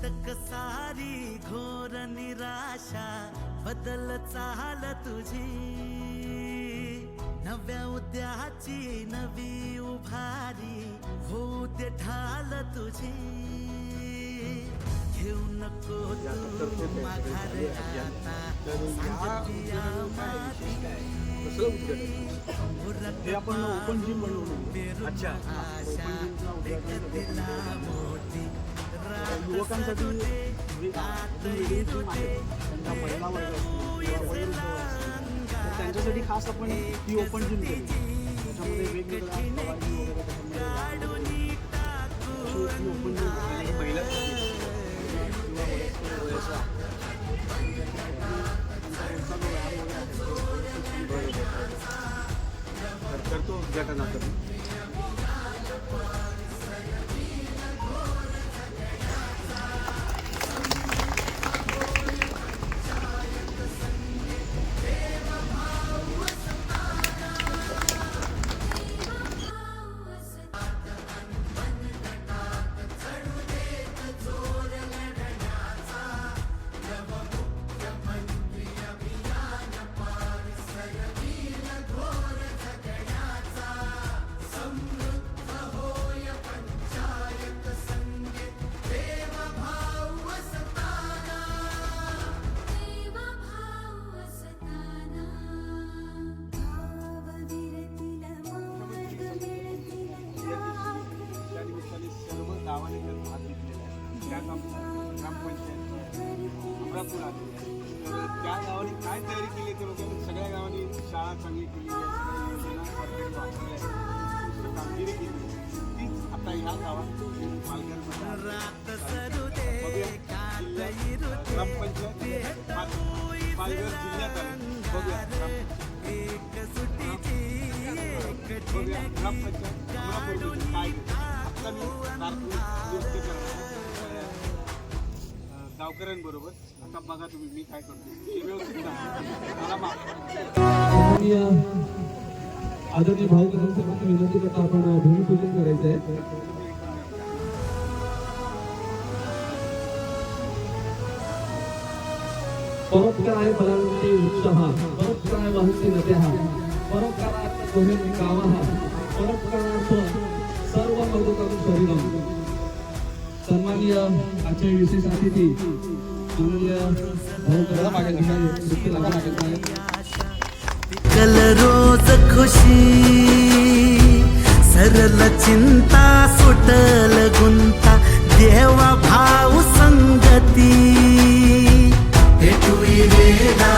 अटक सारी घोर निराशा बदल चाल तुझी नव्या उद्याची नवी उभारी होऊ दे ढाल तुझी घेऊ नको तू माघार आता सांगतिया माती हे आपण ओपन जिम बनवलं. अच्छा आशा देखतिला मोठी युवकांसाठी त्यांना महिला वर्ग असतील, त्यांच्यासाठी खास आपण ही ओपन जिम केली. त्याच्यामध्ये वेगवेगळ्या सवारी वगैरे त्याच्यामध्ये ओपन जिम महिलांसाठी किंवा वयस्कर वयस्कर करतो उद्घाटनाकडे. गावाने त्यात भाग घेतलेला आहे. त्या ग्रामपंचायत अमरापूर आली तर त्या गावाने काय तयारी केली तर लोकांनी सगळ्या गावांनी शाळा चांगली केली आहे, योजना परफेक्ट वापरल्या आहे, कामगिरी केली. तीच आता ह्या गावात ग्रामपंचायत पालघर जिल्ह्यात आली. बघूया ग्रामपंचायत अमरापूर काय गावकऱ्यांबरोबर. आता बघा तुम्ही मी काय करतो व्यवस्थित आदरणीय भाऊकांची विनंती करता आपण भूमिपूजन करायचं आहे. परोपकाराय फलांची उत्साह परोपकाराय वाहती नद्या परोपकारात कोणी गावा परोपकारार्थ सर्व मर्दकांचं शरीरम. सन्माननीय आजचे विशेष अतिथी माननीय कल रोज खुशी सरल चिंता सुटल गुंता देवा भाऊ संगती भेटू वेदा